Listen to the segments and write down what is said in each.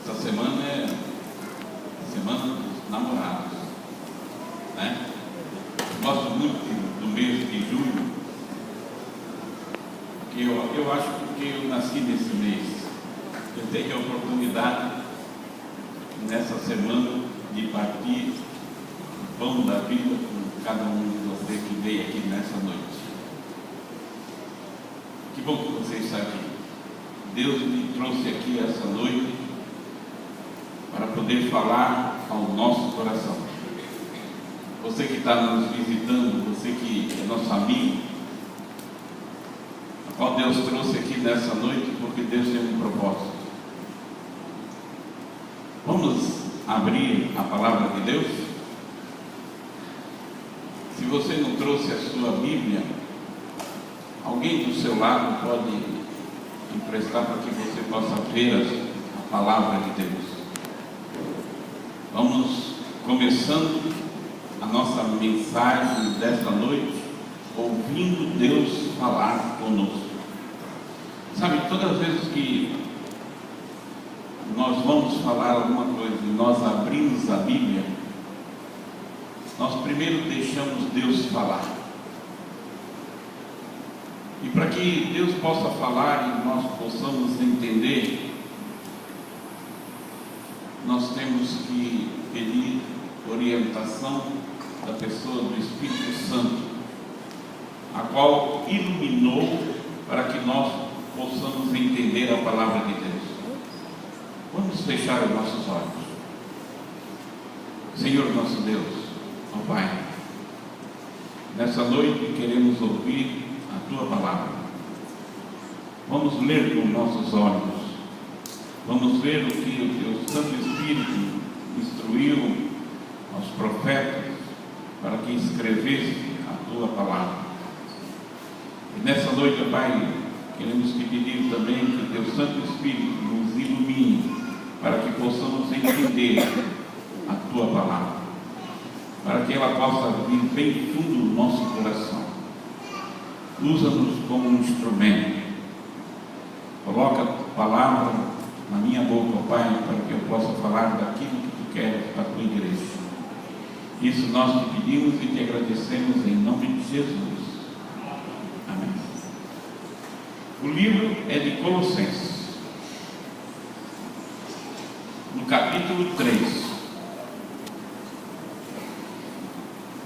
Essa semana é semana dos namorados, né? Gosto muito do mês de julho, porque eu acho que eu nasci nesse mês. Eu tenho a oportunidade nessa semana de partir o pão da vida com cada um de vocês que veio aqui nessa noite. Que bom que você está aqui. Deus me trouxe aqui essa noite para poder falar ao nosso coração. Você que está nos visitando, você que é nosso amigo, a qual Deus trouxe aqui nessa noite, porque Deus tem um propósito. Vamos abrir a palavra de Deus? Se você não trouxe a sua Bíblia, alguém do seu lado pode emprestar para que você possa ver a palavra de Deus. Vamos começando a nossa mensagem desta noite, ouvindo Deus falar conosco. Sabe, todas as vezes que nós vamos falar alguma coisa e nós abrimos a Bíblia, nós primeiro deixamos Deus falar. E para que Deus possa falar e nós possamos entender, nós temos que pedir orientação da pessoa do Espírito Santo, a qual iluminou para que nós possamos entender a palavra de Deus. Vamos fechar os nossos olhos. Senhor nosso Deus, ó Pai, nessa noite queremos ouvir a Tua palavra. Vamos ler com nossos olhos. Vamos ver o que o Teu Santo Espírito instruiu aos profetas para que escrevesse a Tua palavra. E nessa noite, ó Pai, queremos te pedir também que Teu Santo Espírito nos ilumine para que possamos entender a Tua palavra, para que ela possa vir bem fundo no nosso coração. Usa-nos como um instrumento. Coloca a palavra na minha boca, ó Pai, para que eu possa falar daquilo que Tu queres para a Tua igreja. Isso nós te pedimos e te agradecemos em nome de Jesus. Amém. O livro é de Colossenses, no capítulo 3.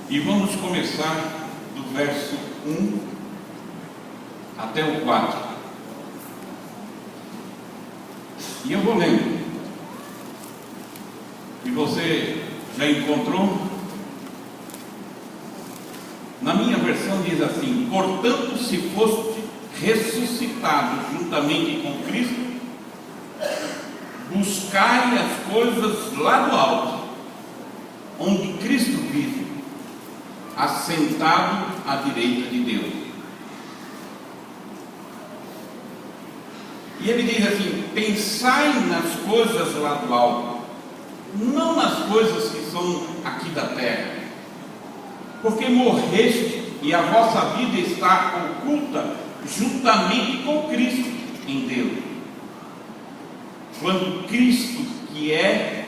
E vamos começar do verso 1 até o 4. E eu vou lendo. E você já encontrou? Na minha versão diz assim: portanto, se foste ressuscitado juntamente com Cristo, buscai as coisas lá do alto, onde Cristo vive, assentado à direita de Deus. E ele diz assim: pensai nas coisas lá do alto, não nas coisas que são aqui da terra, porque morreste e a vossa vida está oculta juntamente com Cristo em Deus. Quando Cristo, que é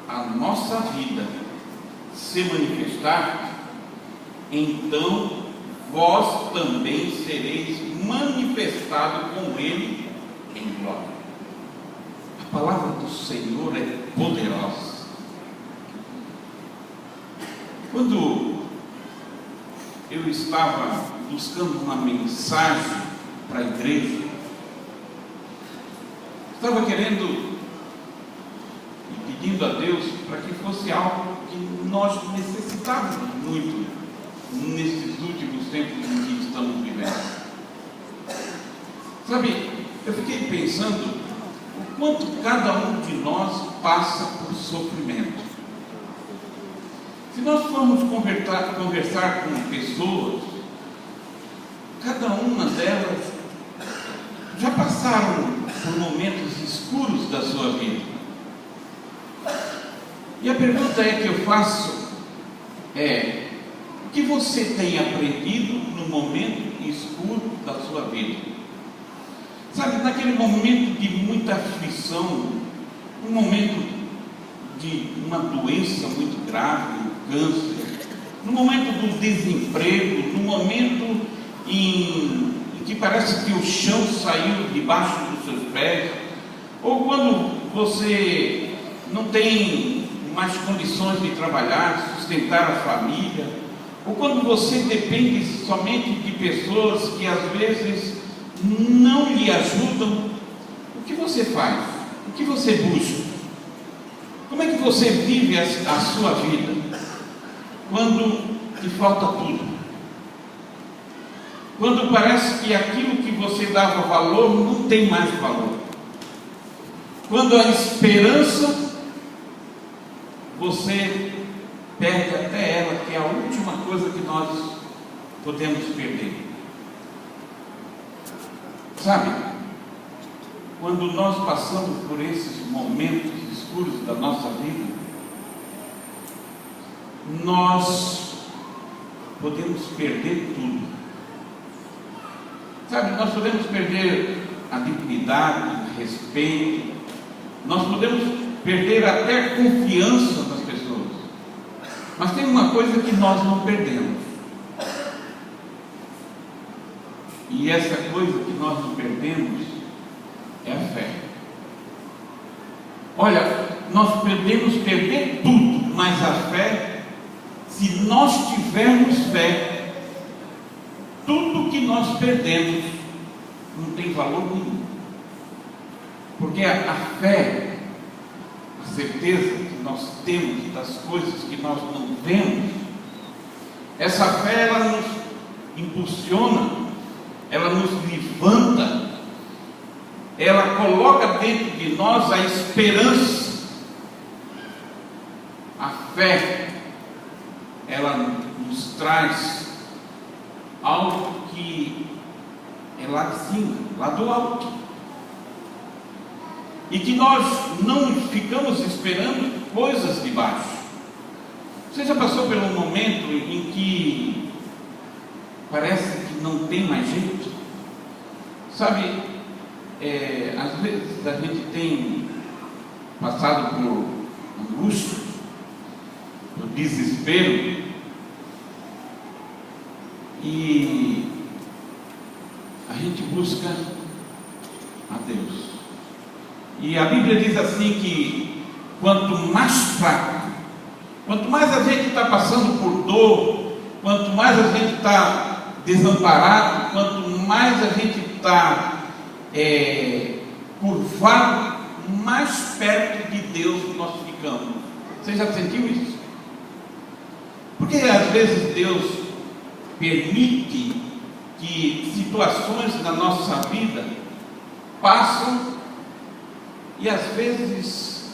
a nossa vida, se manifestar, então vós também sereis manifestados com Ele em glória. A palavra do Senhor é poderosa. Quando eu estava buscando uma mensagem para a igreja, estava querendo e pedindo a Deus para que fosse algo que nós necessitávamos muito nesses últimos tempos em que estamos vivendo. Sabe, eu fiquei pensando o quanto cada um de nós passa por sofrimento. Se nós formos conversar com pessoas, cada uma delas já passaram por momentos escuros da sua vida. E a pergunta que eu faço é: o que você tem aprendido no momento escuro da sua vida? Sabe, naquele momento de muita aflição, um momento de uma doença muito grave, um câncer, no momento do desemprego, no momento em que parece que o chão saiu debaixo dos seus pés, ou quando você não tem mais condições de trabalhar, sustentar a família, ou quando você depende somente de pessoas que às vezes não lhe ajudam, o que você faz? O que você busca? Como é que você vive a sua vida quando te falta tudo? Quando parece que aquilo que você dava valor não tem mais valor. Quando a esperança, você perde até ela, que é a última coisa que nós podemos perder. Sabe, quando nós passamos por esses momentos escuros da nossa vida, nós podemos perder tudo. Sabe, nós podemos perder a dignidade, o respeito, nós podemos perder até a confiança das pessoas. Mas tem uma coisa que nós não perdemos. E essa coisa que nós não perdemos é a fé. Olha, nós podemos perder tudo, mas a fé, se nós tivermos fé, tudo que nós perdemos não tem valor nenhum. Porque a fé, a certeza que nós temos das coisas que nós não vemos, essa fé, ela nos impulsiona, ela nos levanta, ela coloca dentro de nós a esperança. A fé, ela nos traz algo que é lá de cima, lá do alto, e que nós não ficamos esperando coisas de baixo. Você já passou por um momento em que parece que não tem mais jeito? Sabe, às vezes a gente tem passado por angústia, por desespero, e a gente busca a Deus. E a Bíblia diz assim que quanto mais fraco, quanto mais a gente está passando por dor, quanto mais a gente está desamparado, quanto mais a gente está curvado, mais perto de Deus nós ficamos. Você já sentiu isso? Porque às vezes Deus permite que situações na nossa vida passam, e às vezes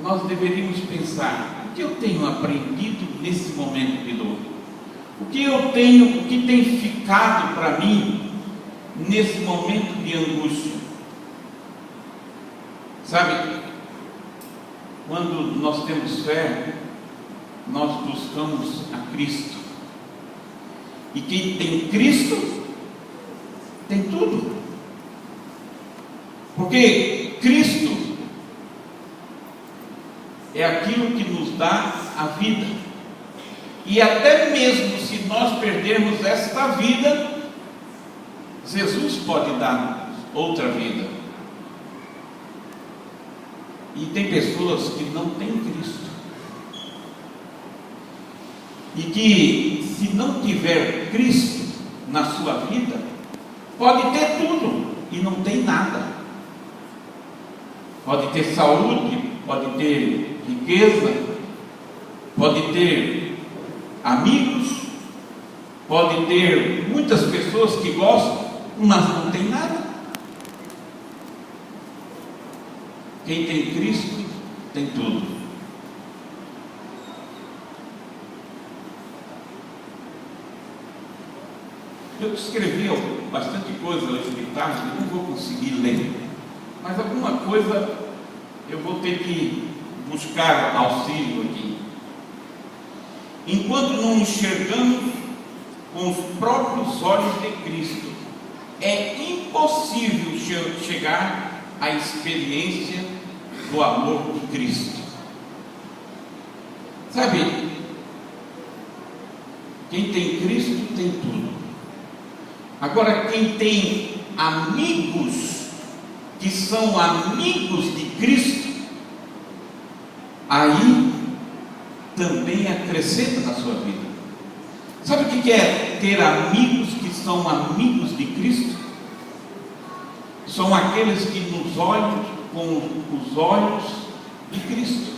nós deveríamos pensar: o que eu tenho aprendido nesse momento de dor? O que tem ficado para mim nesse momento de angústia? Sabe, quando nós temos fé, nós buscamos a Cristo. E quem tem Cristo tem tudo. Porque Cristo é aquilo que nos dá a vida. E até mesmo se nós perdermos esta vida, Jesus pode dar outra vida. E tem pessoas que não têm Cristo, e que, se não tiver Cristo na sua vida, pode ter tudo e não tem nada. Pode ter saúde, pode ter riqueza, pode ter amigos, pode ter muitas pessoas que gostam, mas não tem nada. Quem tem Cristo tem tudo. Eu escrevi bastante coisa hoje de tarde, não vou conseguir ler, mas alguma coisa eu vou ter que buscar auxílio aqui. Enquanto não enxergamos com os próprios olhos de Cristo é impossível chegar à experiência do amor de Cristo. Sabe, quem tem Cristo tem tudo. Agora, quem tem amigos que são amigos de Cristo, aí também acrescenta na sua vida. Sabe o que é ter amigos que são amigos de Cristo? São aqueles que nos olham com os olhos de Cristo.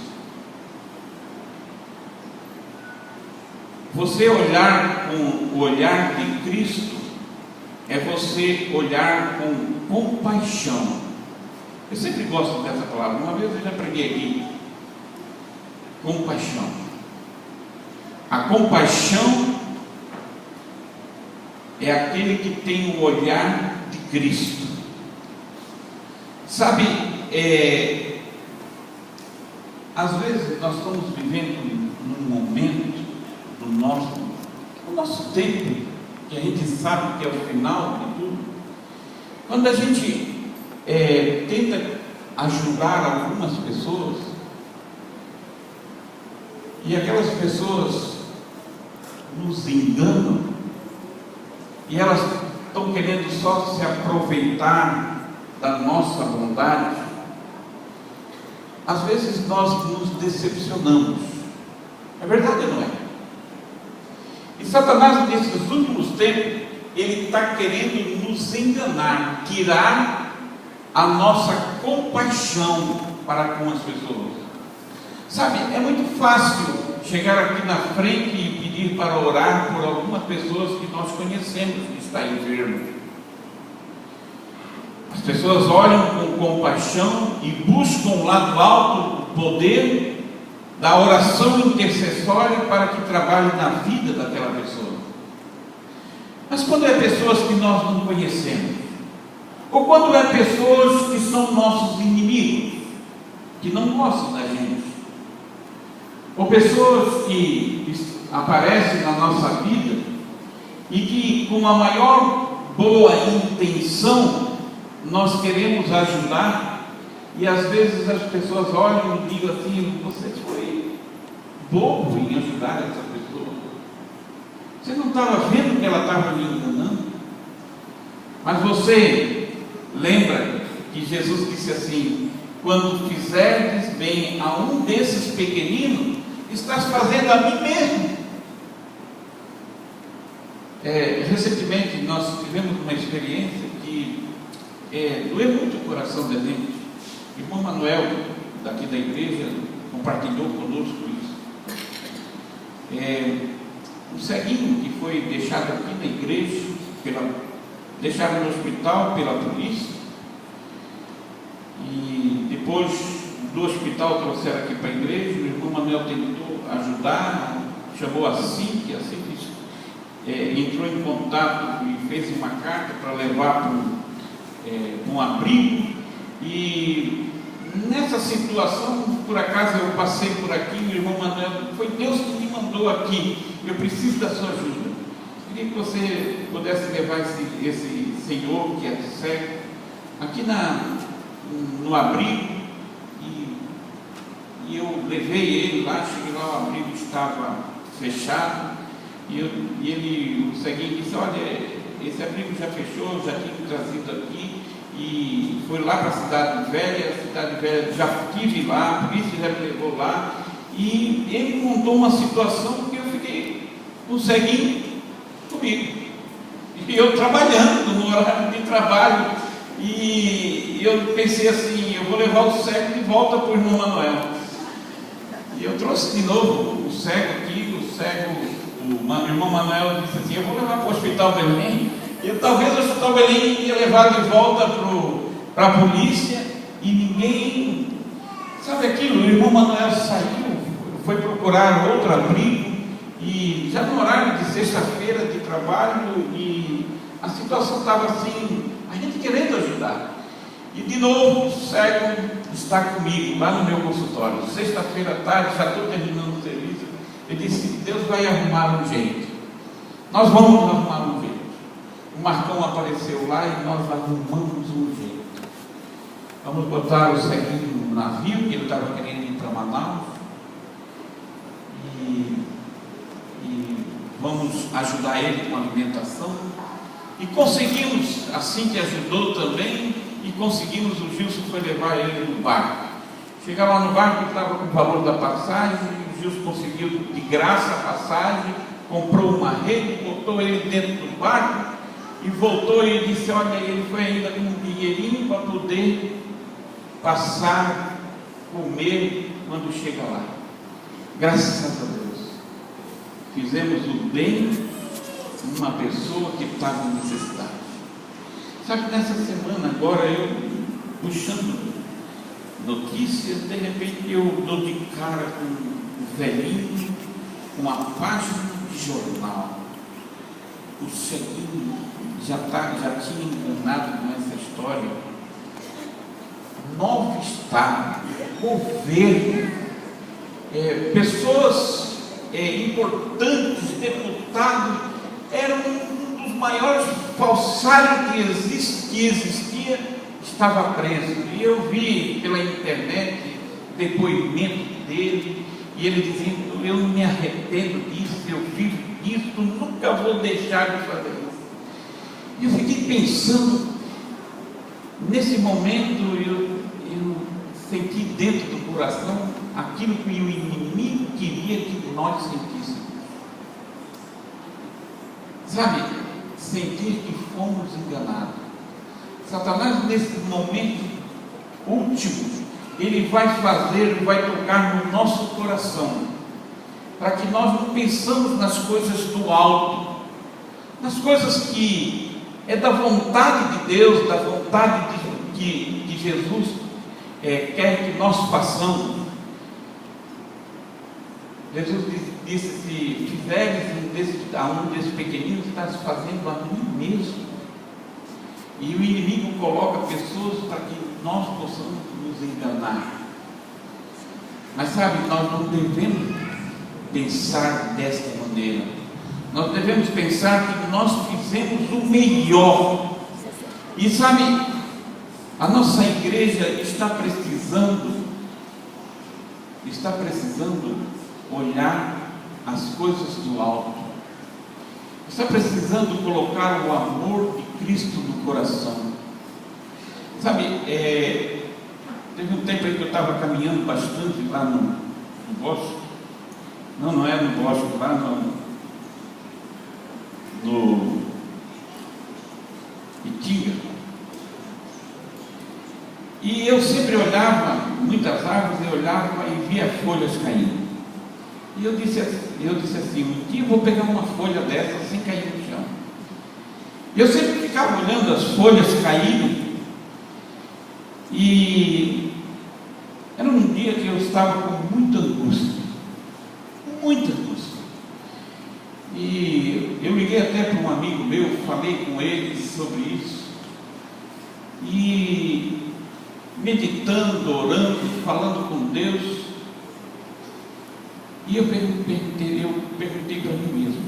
Você olhar com o olhar de Cristo é você olhar com compaixão. Eu sempre gosto dessa palavra. Uma vez eu já preguei aqui. Compaixão. A compaixão é aquele que tem o olhar de Cristo. Sabe, às vezes nós estamos vivendo num momento do nosso tempo, que a gente sabe que é o final de tudo, quando a gente tenta ajudar algumas pessoas, e aquelas pessoas nos enganam, e elas estão querendo só se aproveitar da nossa bondade, às vezes nós nos decepcionamos. É verdade ou não é? E Satanás, nesses últimos tempos, ele está querendo nos enganar, tirar a nossa compaixão para com as pessoas. Sabe, é muito fácil chegar aqui na frente e pedir para orar por algumas pessoas que nós conhecemos que está enfermo. As pessoas olham com compaixão e buscam lá do alto o poder da oração intercessória para que trabalhe na vida daquela pessoa. Mas quando é pessoas que nós não conhecemos, ou quando é pessoas que são nossos inimigos, que não gostam da gente, ou pessoas que aparecem na nossa vida e que com a maior boa intenção nós queremos ajudar, e às vezes as pessoas olham e dizem assim: você foi bobo em ajudar essa pessoa, você não estava vendo que ela estava me enganando? Mas você lembra que Jesus disse assim: quando fizerdes bem a um desses pequeninos, estás fazendo a mim mesmo. Recentemente nós tivemos uma experiência que doeu muito o coração da gente. O irmão Manuel, daqui da igreja, compartilhou conosco isso. Um ceguinho que foi deixado aqui na igreja, deixado no hospital pela polícia, e depois do hospital trouxeram aqui para a igreja. O irmão Manuel tentou ajudar, chamou a Cíntia, entrou em contato e fez uma carta para levar para um abrigo. E nessa situação, por acaso eu passei por aqui, o irmão Manuel, foi Deus que me mandou aqui, eu preciso da sua ajuda. Queria que você pudesse levar esse senhor que é cego aqui no abrigo. E eu levei ele lá, cheguei lá, o abrigo estava fechado, e o ceguinho disse: olha, esse abrigo já fechou, já tinha trazido aqui, e foi lá para a Cidade Velha, já estive lá, a polícia já me levou lá, e ele montou uma situação que eu fiquei com o ceguinho comigo, e eu trabalhando no horário de trabalho, e eu pensei assim: eu vou levar o cego de volta para o irmão Manuel. E eu trouxe de novo o cego aqui, o irmão Manuel disse assim: eu vou levar para o Hospital Belém. Talvez o Hospital Belém ia levar de volta para a polícia, e ninguém, sabe aquilo, o irmão Manuel saiu, foi procurar outro abrigo, e já no horário de sexta-feira de trabalho, e a situação estava assim, a gente querendo ajudar. E de novo o cego está comigo lá no meu consultório, sexta-feira à tarde, já estou terminando o serviço. Ele disse: Deus vai arrumar um jeito, nós vamos arrumar um jeito. o Marcão apareceu lá e nós arrumamos um jeito. Vamos botar o Ceguinho no navio, que ele estava querendo ir para Manaus, e vamos ajudar ele com a alimentação. E conseguimos, assim que ajudou também, e conseguimos, o Gilson foi levar ele no barco. Chega lá no barco, ele estava com o valor da passagem, e o Gilson conseguiu de graça a passagem, comprou uma rede, botou ele dentro do barco e voltou e disse: olha, ele foi ainda com um dinheirinho para poder passar, comer quando chega lá. Graças a Deus, fizemos o bem a uma pessoa que estava em necessidade. Sabe, nessa semana agora, eu puxando notícias, de repente eu dou de cara com um velhinho, com uma página de jornal. O Ceguinho já tinha enganado com essa história. 9 estados, governo, pessoas importantes, deputados, eram um dos maiores falsários que existia, estava preso. E eu vi pela internet depoimento dele, e ele dizendo: eu me arrependo disso, eu vivo disso, nunca vou deixar de fazer isso. E eu fiquei pensando, nesse momento eu senti dentro do coração aquilo que o inimigo queria que nós sentíssemos. Sabe, sentir que fomos enganados. Satanás, nesse momento último, ele vai tocar no nosso coração, para que nós não pensamos nas coisas do alto, nas coisas que é da vontade de Deus, da vontade que Jesus quer que nós façamos. Jesus disse: se fizeres a um desses pequeninos, estás fazendo a mim mesmo. E o inimigo coloca pessoas para que nós possamos nos enganar. Mas sabe, nós não devemos pensar desta maneira. Nós devemos pensar que nós fizemos o melhor. E sabe, a nossa igreja está precisando olhar as coisas do alto. Está precisando colocar o amor de Cristo no coração. Sabe, teve um tempo aí que eu estava caminhando bastante lá no bosque. Não é no bosque, lá no Itinga. E eu sempre olhava, muitas árvores, eu olhava e via folhas caindo. E eu disse assim, um dia eu vou pegar uma folha dessa sem cair no chão. E eu sempre ficava olhando as folhas caindo. E era um dia que eu estava com muita angústia. E eu liguei até para um amigo meu, falei com ele sobre isso. E meditando, orando, falando com Deus. E eu perguntei para mim mesmo: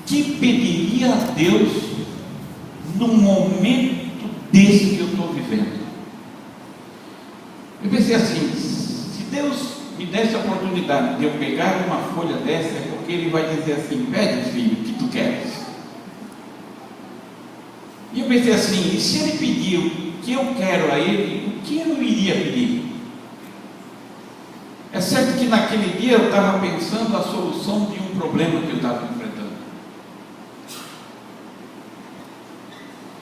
que pediria a Deus num momento desse que eu estou vivendo? Eu pensei assim: se Deus me desse a oportunidade de eu pegar uma folha dessa, é porque Ele vai dizer assim: pede, filho, o que tu queres. E eu pensei assim: e se Ele pedir o que eu quero a Ele, o que eu iria pedir? É certo que naquele dia eu estava pensando a solução de um problema que eu estava enfrentando.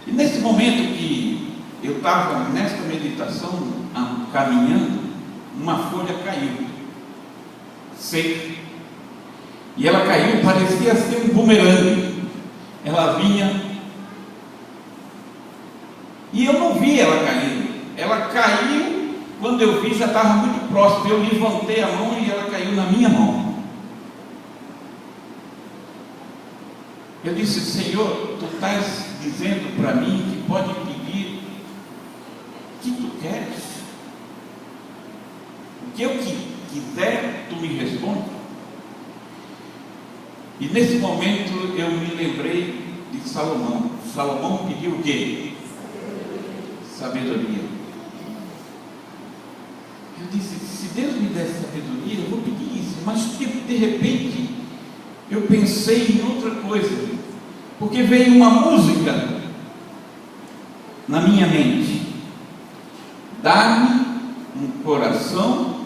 E nesse momento que eu estava nesta meditação, caminhando, uma folha caiu, seca. E ela caiu, parecia ser um bumerangue. Ela vinha, e eu não vi ela caindo. Ela caiu. Quando eu vi, já estava muito próximo. Eu levantei a mão e ela caiu na minha mão. Eu disse: Senhor, tu estás dizendo para mim que pode pedir o que tu queres. O que eu quiser, tu me responde. E nesse momento eu me lembrei de Salomão. Salomão pediu o quê? Sabedoria. Eu disse, se Deus me desse sabedoria, eu vou pedir isso. Mas de repente, eu pensei em outra coisa. Porque veio uma música na minha mente. Dá-me um coração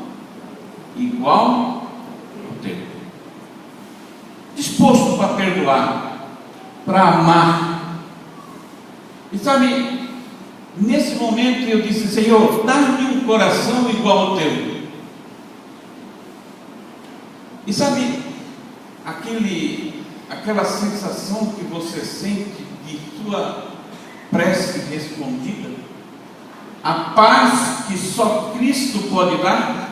igual ao teu. Disposto para perdoar, para amar. E sabe, nesse momento eu disse, Senhor, dá-me um coração igual ao teu. E sabe, aquela sensação que você sente de sua prece respondida, a paz que só Cristo pode dar,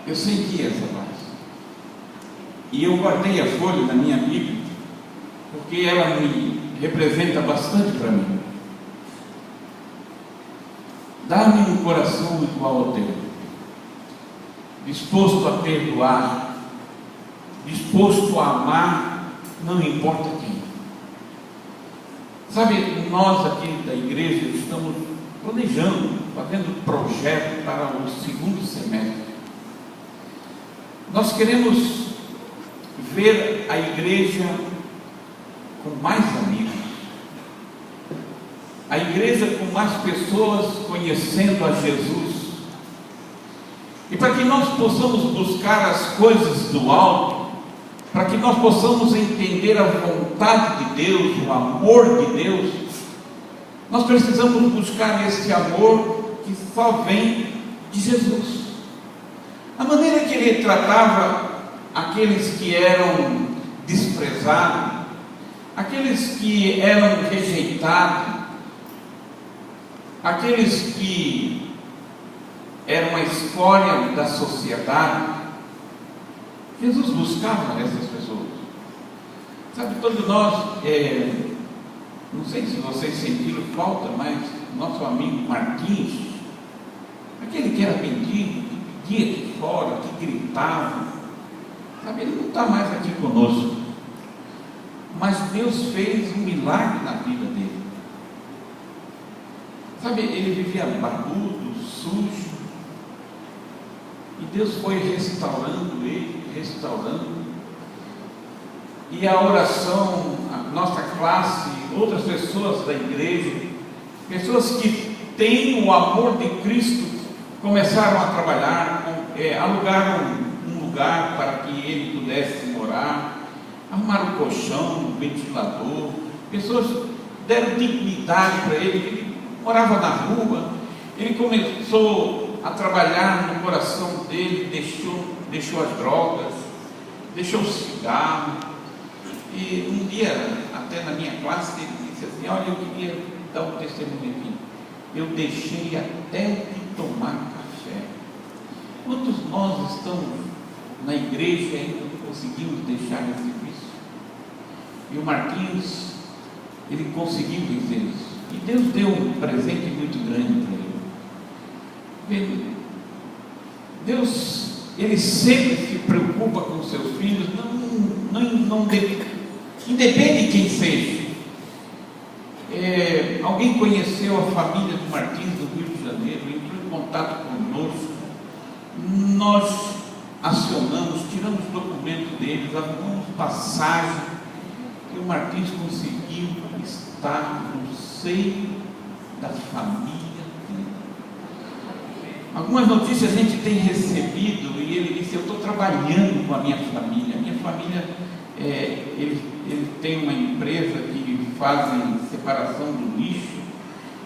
eu senti essa paz. E eu guardei a folha da minha Bíblia, porque ela me representa bastante para mim. Dá-me um coração igual ao teu, disposto a perdoar, disposto a amar, não importa quem. Sabe, nós aqui da igreja estamos planejando, fazendo projeto para o segundo semestre. Nós queremos ver a igreja com mais amigos, a igreja com mais pessoas conhecendo a Jesus. E para que nós possamos buscar as coisas do alto, para que nós possamos entender a vontade de Deus, o amor de Deus, nós precisamos buscar esse amor que só vem de Jesus. A maneira que ele tratava aqueles que eram desprezados, aqueles que eram rejeitados, aqueles que eram a escória da sociedade, Jesus buscava essas pessoas. Sabe, todos nós, não sei se vocês sentiram falta, mas nosso amigo Martins, aquele que era mendigo, que pedia aqui fora, que gritava, sabe, ele não está mais aqui conosco, mas Deus fez um milagre na vida dele. Sabe, ele vivia barbudo, sujo, e Deus foi restaurando ele, e a oração, a nossa classe, outras pessoas da igreja, pessoas que têm o amor de Cristo, começaram a trabalhar, alugaram um lugar para que ele pudesse morar, arrumaram um colchão, um ventilador, pessoas deram dignidade para ele. Ele morava na rua, ele começou a trabalhar no coração dele, deixou as drogas, deixou o cigarro. E um dia, até na minha classe, ele disse assim, olha, eu queria dar um testemunho aqui, eu deixei até de tomar café. Quantos nós estamos na igreja e ainda não conseguimos deixar esse vício? E o Marquinhos, ele conseguiu vencer isso, e Deus deu um presente muito grande para ele. Deus, ele sempre se preocupa com os seus filhos, independe de quem seja. Alguém conheceu a família do Martins do Rio de Janeiro, entrou em contato conosco, nós acionamos, tiramos documentos deles, arrumamos passagem, e o Martins conseguiu estar no seio da família. Algumas notícias a gente tem recebido, e ele disse, eu estou trabalhando com a minha família. Minha família, ele tem uma empresa que fazem separação do lixo,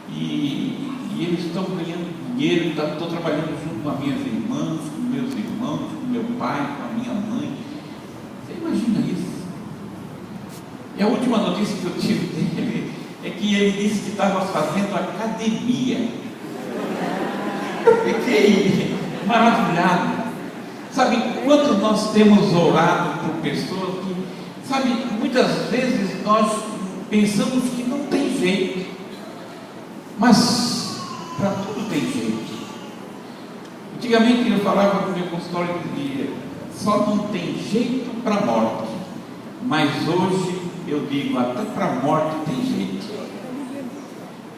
e eles estão ganhando dinheiro, estou trabalhando junto com as minhas irmãs, com meus irmãos, com meu pai, com a minha mãe. Você imagina isso? E a última notícia que eu tive dele é que ele disse que estava fazendo academia. Eu fiquei maravilhado. Sabe, quanto nós temos orado por pessoas que, sabe, muitas vezes nós pensamos que não tem jeito, mas para tudo tem jeito. Antigamente eu falava no meu consultório que dizia, só não tem jeito para a morte, Mas hoje eu digo, até para a morte tem jeito.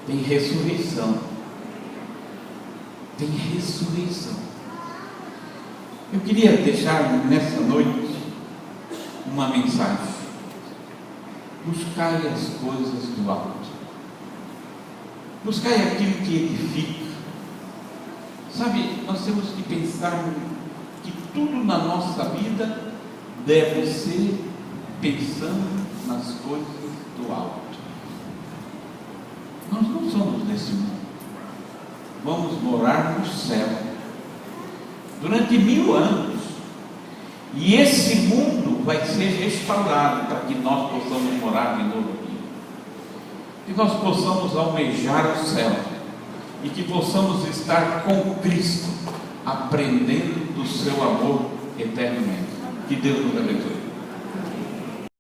Tem ressurreição. Tem ressurreição. Eu queria deixar nessa noite uma mensagem. Buscai as coisas do alto. Buscai aquilo que edifica. Sabe, nós temos que pensar que tudo na nossa vida deve ser pensando nas coisas do alto. Nós não somos desse mundo. Vamos morar no céu durante 1000 anos, e esse mundo vai ser restaurado para que nós possamos morar de novo aqui, que nós possamos almejar o céu e que possamos estar com Cristo, aprendendo do seu amor eternamente. Que Deus nos abençoe.